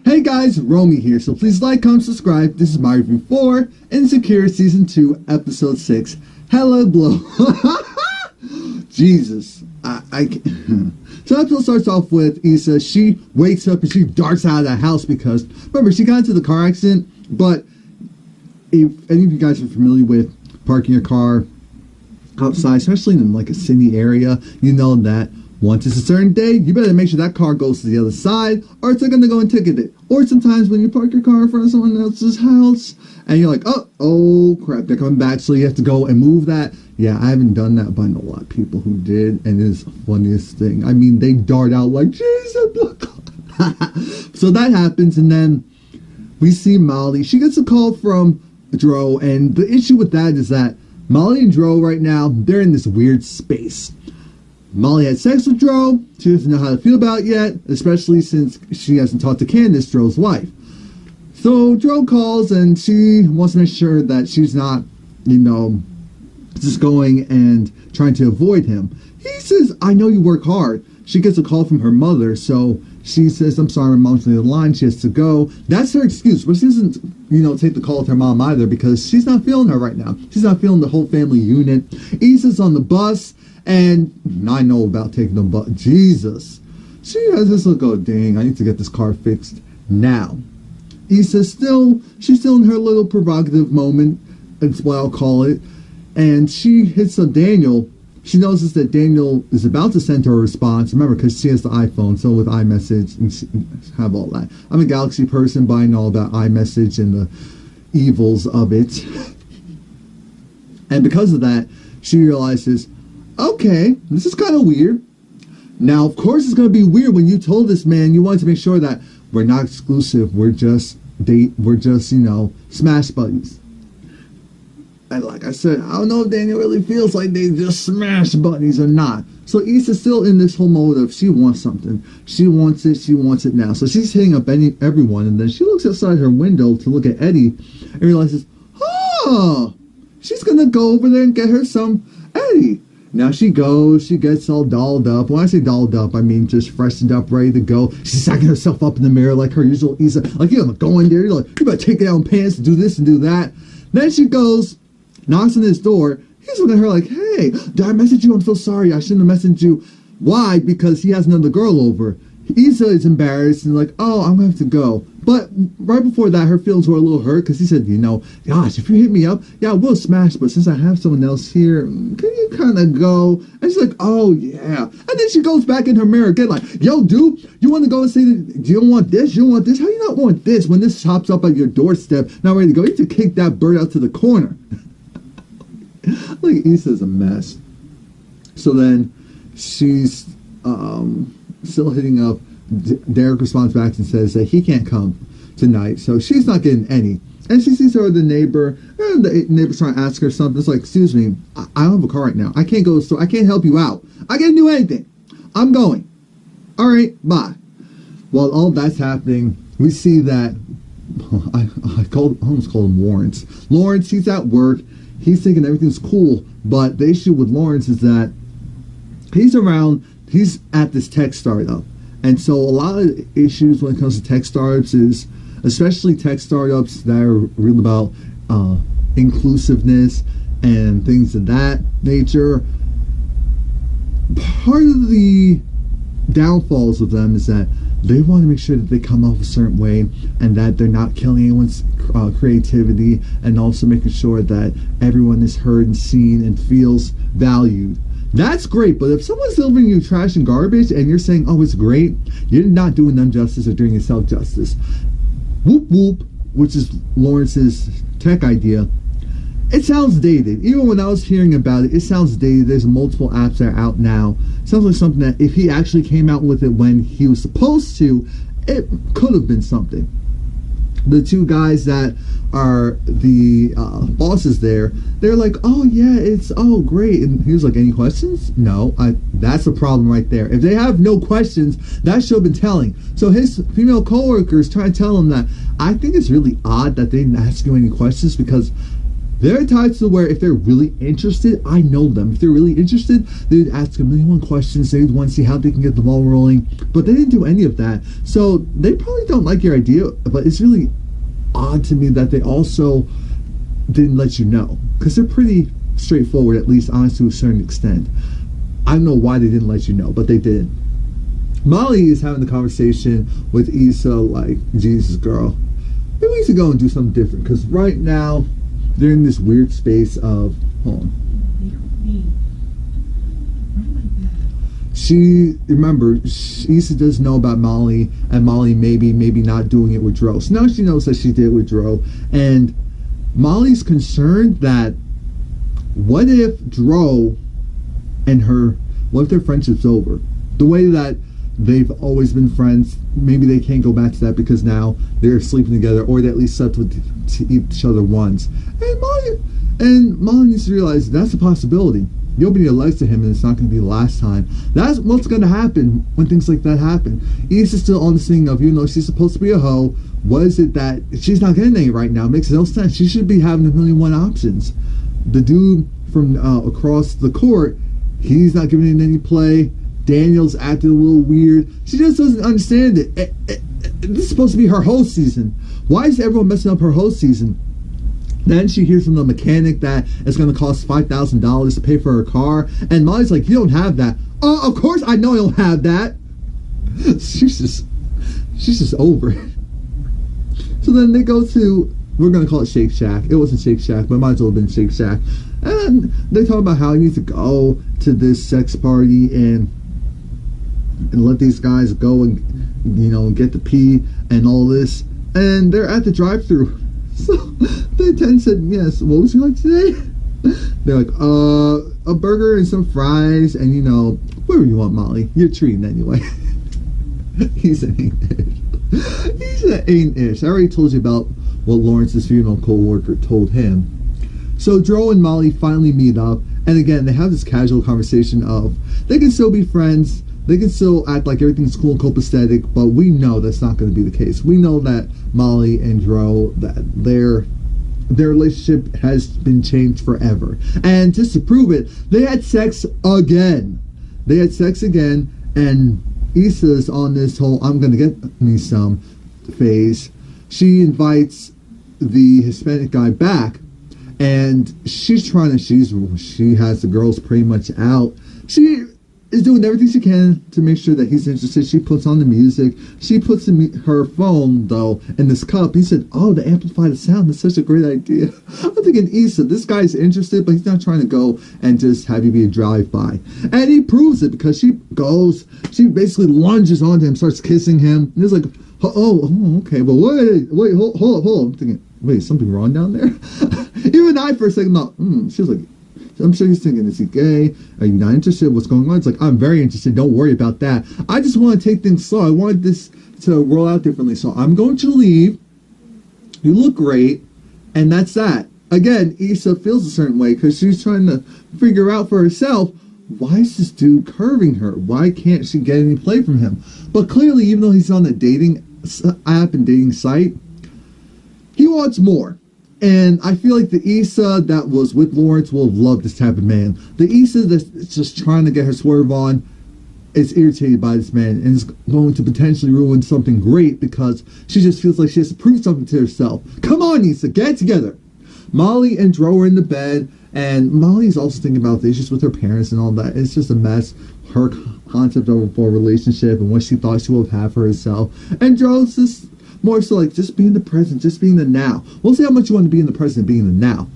Hey guys, Romie here, so please like, comment, subscribe. This is my review for Insecure Season 2, Episode 6, Hello Blow. Jesus. So the episode starts off with Issa. She wakes up and she darts out of the house because, remember, she got into the car accident, but if any of you guys are familiar with parking your car outside, especially in like a city area, you know that once it's a certain day, you better make sure that car goes to the other side, or it's going to go and ticket it. Or sometimes when you park your car in front of someone else's house, and you're like, oh crap, they're coming back, so you have to go and move that. Yeah, I haven't done that, but I know a lot of people who did, and it's the funniest thing. I mean, they dart out like, Jesus. So that happens, and then we see Molly. She gets a call from Dro, and the issue with that is that Molly and Dro right now, they're in this weird space. Molly had sex with Dro. She doesn't know how to feel about it yet, especially since she hasn't talked to Candace, Dro's wife. So Dro calls and she wants to make sure that she's not, just going and trying to avoid him. He says, I know you work hard. She gets a call from her mother, so she says, I'm sorry, my mom's on the line. She has to go. That's her excuse, but she doesn't, take the call with her mom either because she's not feeling her right now. She's not feeling the whole family unit. Issa's on the bus. And I know about taking them, but Jesus, she has this look, oh dang, I need to get this car fixed now. Issa's she's still in her little provocative moment, that's what I'll call it. And she hits on Daniel. She notices that Daniel is about to send her a response. Remember, because she has the iPhone, so with iMessage, and have all that. I'm a Galaxy person, but I know about iMessage and the evils of it. And because of that, she realizes, okay, this is kind of weird. Now, of course, it's going to be weird when you told this man you wanted to make sure that we're not exclusive. We're just smash buddies. And like I said, I don't know if Daniel really feels like they just smash buddies or not. So Issa's still in this whole mode of she wants something. She wants it now. So she's hitting up everyone, and then she looks outside her window to look at Eddie and realizes, she's going to go over there and get her some Eddie. Now she goes, she gets all dolled up. When I say dolled up, I mean just freshened up, ready to go. She's sacking herself up in the mirror like her usual Issa. Like, you're gonna go in there, you better take down pants, do this and do that. Then she goes, knocks on his door. He's looking at her like, hey, did I message you? I'm so sorry. I shouldn't have messaged you. Why? Because he has another girl over. Issa is embarrassed and like, oh, I'm gonna have to go. But right before that, her feelings were a little hurt because he said, gosh, if you hit me up, yeah, we'll smash. But since I have someone else here, can you kind of go? And she's like, oh, yeah. And then she goes back in her mirror again like, yo, dude, you want to go and say that you don't want this? You don't want this? How you not want this when this chops up at your doorstep, not ready to go? You need to kick that bird out to the corner. Like, Issa's a mess. So then she's still hitting up. Derek responds back and says that he can't come tonight, so she's not getting any. And she sees her with the neighbor, and the neighbor's trying to ask her something. It's like, excuse me, I don't have a car right now. I can't go to the store. I can't help you out. I can't do anything. I'm going. All right, bye. While all that's happening, we see that I almost called him Lawrence. Lawrence, he's at work. He's thinking everything's cool, but the issue with Lawrence is that he's at this tech startup. And so a lot of issues when it comes to tech startups is, especially tech startups that are real about inclusiveness and things of that nature. Part of the downfalls of them is that they want to make sure that they come off a certain way and that they're not killing anyone's creativity, and also making sure that everyone is heard and seen and feels valued. That's great, but if someone's delivering you trash and garbage and you're saying, oh, it's great, you're not doing them justice or doing yourself justice. Whoop whoop, which is Lawrence's tech idea, it sounds dated. Even when I was hearing about it, it sounds dated. There's multiple apps that are out now. It sounds like something that if he actually came out with it when he was supposed to, it could have been something. The two guys that are the bosses there, they're like, oh yeah, it's great. And he was like, any questions? No. That's a problem right there. If they have no questions, that should have been telling. So his female coworkers try to tell him that I think it's really odd that they didn't ask you any questions, because They're types to where if they're really interested, I know them. If they're really interested, they'd ask a million questions. They'd want to see how they can get the ball rolling. But they didn't do any of that. So they probably don't like your idea. But it's really odd to me that they also didn't let you know. Because they're pretty straightforward, at least honest to a certain extent. I don't know why they didn't let you know, but they did. Molly is having the conversation with Issa like, Jesus, girl. Maybe we need to go and do something different. Because right now, they're in this weird space of, hold on. Remember, Issa does know about Molly, and Molly maybe not doing it with Dro. So now she knows that she did with Dro, and Molly's concerned that what if Dro and her, what if their friendship's over? The way that they've always been friends, maybe they can't go back to that because now they're sleeping together, or they at least slept with each other once. And Molly needs to realize that's a possibility. You'll be your legs to him, and it's not going to be the last time. That's what's going to happen when things like that happen. Issa's still on this thing of, even though she's supposed to be a hoe, what is it that she's not getting any right now? It makes no sense. She should be having 1,000,001 options. The dude from across the court, he's not giving it any play. Daniel's acting a little weird. She just doesn't understand it. This is supposed to be her host season. Why is everyone messing up her host season? Then she hears from the mechanic that it's going to cost $5,000 to pay for her car. And Molly's like, you don't have that. Oh, of course I know I don't have that. She's just over it. So then they go to, we're going to call it Shake Shack. It wasn't Shake Shack, but it might as well have been Shake Shack. And they talk about how he needs to go to this sex party and let these guys go and, get the pee and all this. And they're at the drive-thru. So the attendant said, yes, what would you like today? They're like, a burger and some fries and, whatever you want, Molly. You're treating anyway. He's an ain't-ish. He's an ain't-ish. I already told you about what Lawrence's funeral co-worker told him. So Dro and Molly finally meet up. And again, they have this casual conversation of, they can still be friends. They can still act like everything's cool and copacetic, but we know that's not going to be the case. We know that Molly and Dro, that their relationship has been changed forever. And just to prove it, they had sex again. And Issa's on this whole "I'm going to get me some" phase. She invites the Hispanic guy back, and she has the girls pretty much out. She is doing everything she can to make sure that he's interested. She puts on the music. She puts her phone, though, in this cup. He said, oh, to amplify the sound. That's such a great idea. I'm thinking, Issa, this guy's interested, but he's not trying to go and just have you be a drive-by. And he proves it because she basically lunges onto him, starts kissing him. And he's like, oh, okay. But wait, hold up. I'm thinking, wait, something wrong down there? Even I, for a second, thought, she was like, I'm sure he's thinking, is he gay? Are you not interested? What's going on? It's like, I'm very interested. Don't worry about that. I just want to take things slow. I wanted this to roll out differently. So I'm going to leave. You look great. And that's that. Again, Issa feels a certain way because she's trying to figure out for herself, why is this dude curving her? Why can't she get any play from him? But clearly, even though he's on a dating app and dating site, he wants more. And I feel like the Issa that was with Lawrence will have loved this type of man. The Issa that's just trying to get her swerve on is irritated by this man and is going to potentially ruin something great because she just feels like she has to prove something to herself. Come on, Issa, get it together. Molly and Dro are in the bed, and Molly's also thinking about the issues with her parents and all that. It's just a mess. Her concept of a relationship and what she thought she would have for herself. And Dro's just more so like, just be in the present, just be in the now. We'll see how much you want to be in the present and be in the now.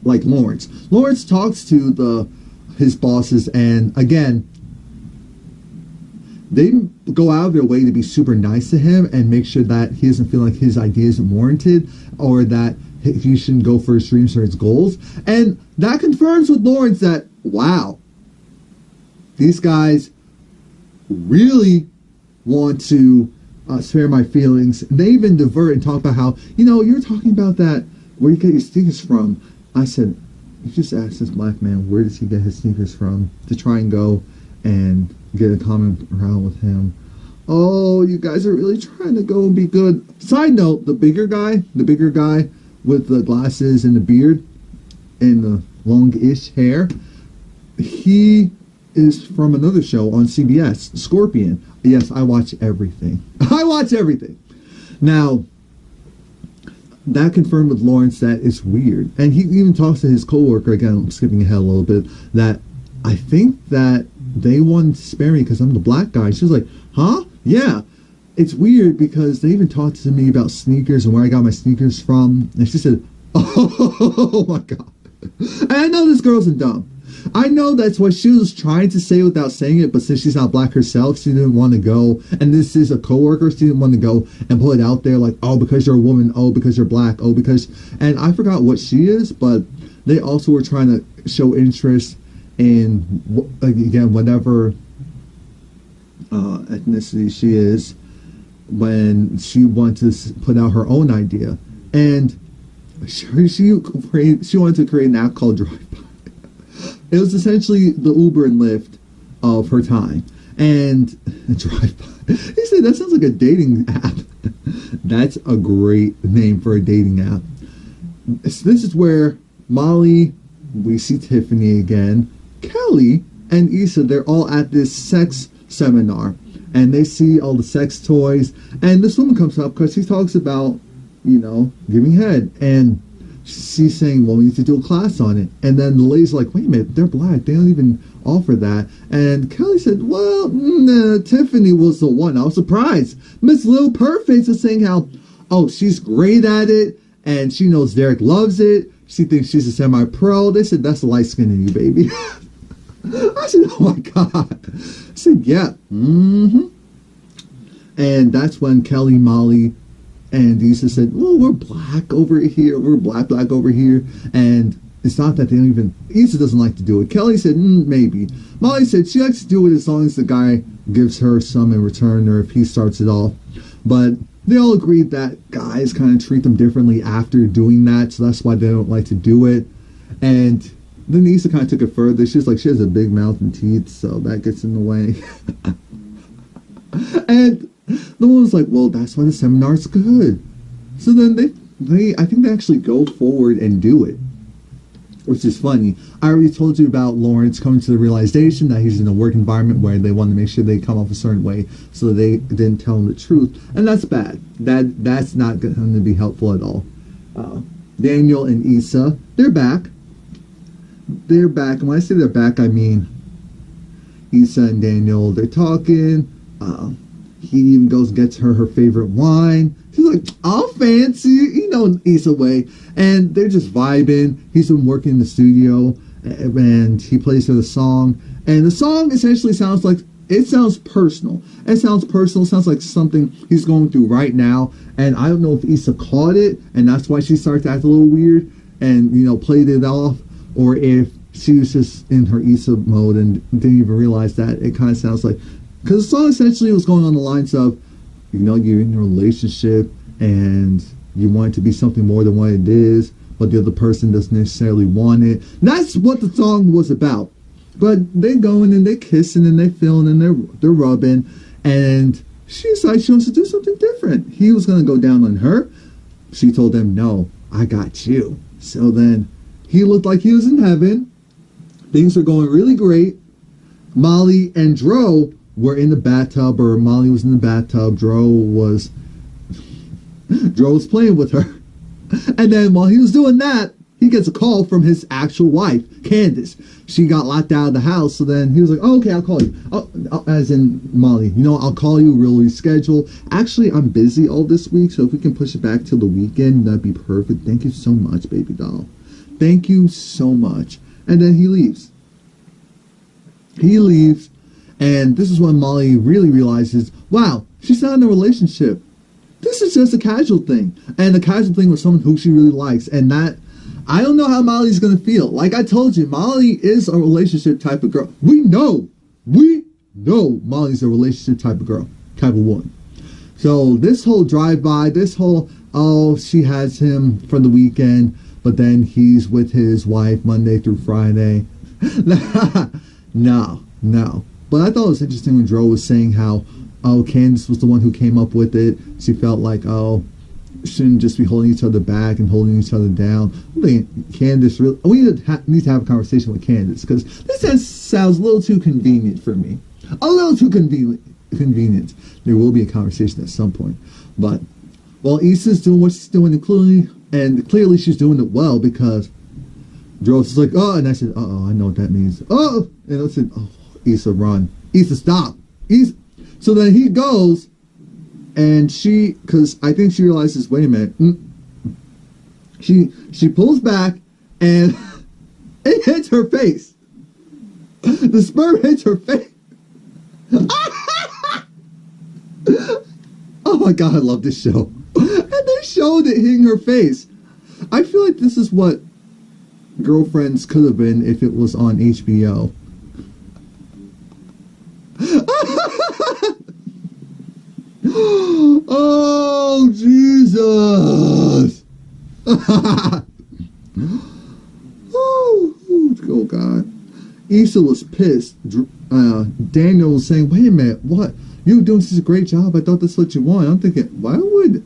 Like Lawrence. Lawrence talks to his bosses, and again, they go out of their way to be super nice to him and make sure that he doesn't feel like his idea isn't warranted or that he shouldn't go for his dreams or his goals. And that confirms with Lawrence that, wow, these guys really want to spare my feelings. They even divert and talk about how, you're talking about that, where you get your sneakers from. I said, you just asked this black man, where does he get his sneakers from, to try and go and get a common ground with him. Oh, you guys are really trying to go and be good. Side note, the bigger guy with the glasses and the beard and the longish hair, he is from another show on CBS, Scorpion. Yes, I watch everything. I watch everything. Now, that confirmed with Lawrence that it's weird. And he even talks to his coworker, again, I'm skipping ahead a little bit, that I think that they want to spare me because I'm the black guy. She was like, huh? Yeah. It's weird because they even talked to me about sneakers and where I got my sneakers from. And she said, oh my God. And I know this girl's dumb. I know that's what she was trying to say without saying it, but since she's not black herself, she didn't want to go. And this is a coworker, she didn't want to go and put it out there like, oh, because you're a woman, oh, because you're black, oh, because... And I forgot what she is, but they also were trying to show interest in, again, whatever ethnicity she is, when she wanted to put out her own idea. And she wanted to create an app called Drive-By. It was essentially the Uber and Lyft of her time. And Drive-By. He said, that sounds like a dating app. That's a great name for a dating app. So this is where Molly, we see Tiffany again, Kelly, and Issa, they're all at this sex seminar. And they see all the sex toys. And this woman comes up because he talks about, you know, giving head. And she's saying, well, we need to do a class on it. And then the lady's like, wait a minute, they're black. They don't even offer that. And Kelly said, well, Tiffany was the one. I was surprised. Miss Lil Perfect is saying how, oh, she's great at it. And she knows Derek loves it. She thinks she's a semi-pro. They said, that's the light skin in you, baby. I said, oh my God. I said, yeah. Mm-hmm. And that's when Kelly, Molly, and Issa said, well, we're black over here. We're black over here. And it's not that they don't even... Issa doesn't like to do it. Kelly said, maybe. Molly said she likes to do it as long as the guy gives her some in return or if he starts it off. But they all agreed that guys kind of treat them differently after doing that. So that's why they don't like to do it. And then Issa kind of took it further. She's like, she has a big mouth and teeth, so that gets in the way. And the one was like, well, that's why the seminar's good. So then I think they actually go forward and do it, which is funny. I already told you about Lawrence coming to the realization that he's in a work environment where they want to make sure they come off a certain way, so they didn't tell him the truth. And that's bad. That's not going to be helpful at all. Daniel and Issa, they're back. They're back. And when I say they're back, I mean Issa and Daniel, they're talking. He even goes and gets her favorite wine. She's like, I'll fancy, you know, Issa way. And they're just vibing. He's been working in the studio and he plays her the song. And the song essentially sounds like, it sounds personal. It sounds personal. It sounds like something he's going through right now. And I don't know if Issa caught it and that's why she started to act a little weird and, you know, played it off. Or if she was just in her Issa mode and didn't even realize that. It kind of sounds like... Because the song essentially was going on the lines of, you know, you're in a relationship and you want it to be something more than what it is, but the other person doesn't necessarily want it. That's what the song was about. But they going and they kissing and they feeling and they're rubbing. And she decides she wants to do something different. He was going to go down on her. She told him, no, I got you. So then he looked like he was in heaven. Things are going really great. Molly and Dro were in the bathtub, or Molly was in the bathtub. Dro was playing with her. And then while he was doing that, he gets a call from his actual wife, Candace. She got locked out of the house, so then he was like, oh, okay, I'll call you. As in Molly, you know, I'll call you, we'll reschedule. Actually, I'm busy all this week, so if we can push it back till the weekend, that'd be perfect. Thank you so much, baby doll. Thank you so much. And then he leaves. He leaves. And this is when Molly really realizes, wow, she's not in a relationship. This is just a casual thing. And a casual thing with someone who she really likes. And that, I don't know how Molly's going to feel. Like I told you, Molly is a relationship type of girl. We know Molly's a relationship type of girl, type of woman. So this whole drive-by, this whole, oh, she has him for the weekend, but then he's with his wife Monday through Friday. No. But I thought it was interesting when Dro was saying how, oh, Candace was the one who came up with it. She felt like, oh, shouldn't just be holding each other back and holding each other down. I think Candace really. We need to have a conversation with Candace because this sounds a little too convenient for me. A little too convenient. There will be a conversation at some point, but while Issa's doing what she's doing, and clearly she's doing it well because Dross is like, oh, and I said, I know what that means. Oh, and I said, oh, Issa, run. Issa, stop. Issa. So then he goes, and because I think she realizes, wait a minute. She pulls back, and it hits her face. The sperm hits her face. Oh my God, I love this show. And they showed it hitting her face. I feel like this is what Girlfriends could have been if it was on HBO. Oh, Jesus. Oh, God. Issa was pissed. Daniel was saying, wait a minute, what? You were doing such a great job. I thought that's what you want. I'm thinking, why would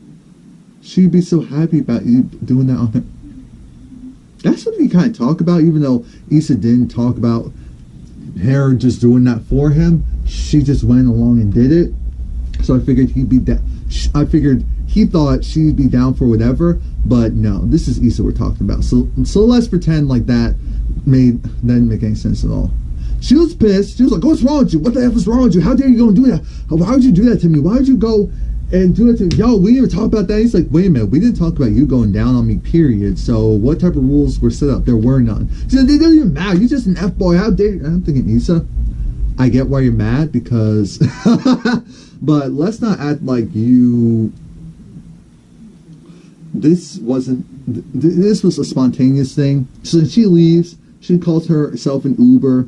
she be so happy about you doing that on her? That's something you kind of talk about, even though Issa didn't talk about her just doing that for him. She just went along and did it. So I figured he'd be he thought she'd be down for whatever, but no, this is Issa we're talking about. So let's pretend like that didn't make any sense at all. She was pissed. She was like, what's wrong with you? What the F is wrong with you? How dare you go and do that? Why would you do that to me? Why would you go and do it to me? Yo, we didn't even talk about that. He's like, wait a minute. We didn't talk about you going down on me, period. So what type of rules were set up? There were none. She said, they don't even matter. You're just an F-boy. How dare you? I'm thinking, Issa, I get why you're mad because... but let's not act like you... This was a spontaneous thing. So she leaves. She calls herself an Uber.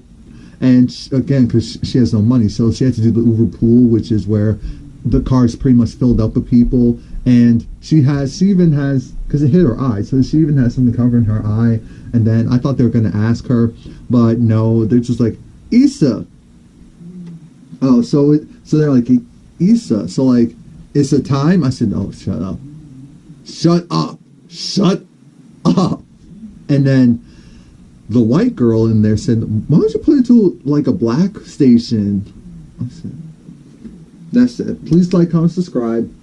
And again, because she has no money, so she had to do the Uber pool, which is where the car's pretty much filled up with people. And she even has, because it hit her eye, so she even has something covering her eye. And then I thought they were going to ask her, but no, they're just like, Issa. Oh, so they're like, Issa. So like, it's a time? I said, oh, shut up. Shut up. Shut up. And then the white girl in there said, why don't you put it to like a black station? I said, that's it. Please like, comment, subscribe.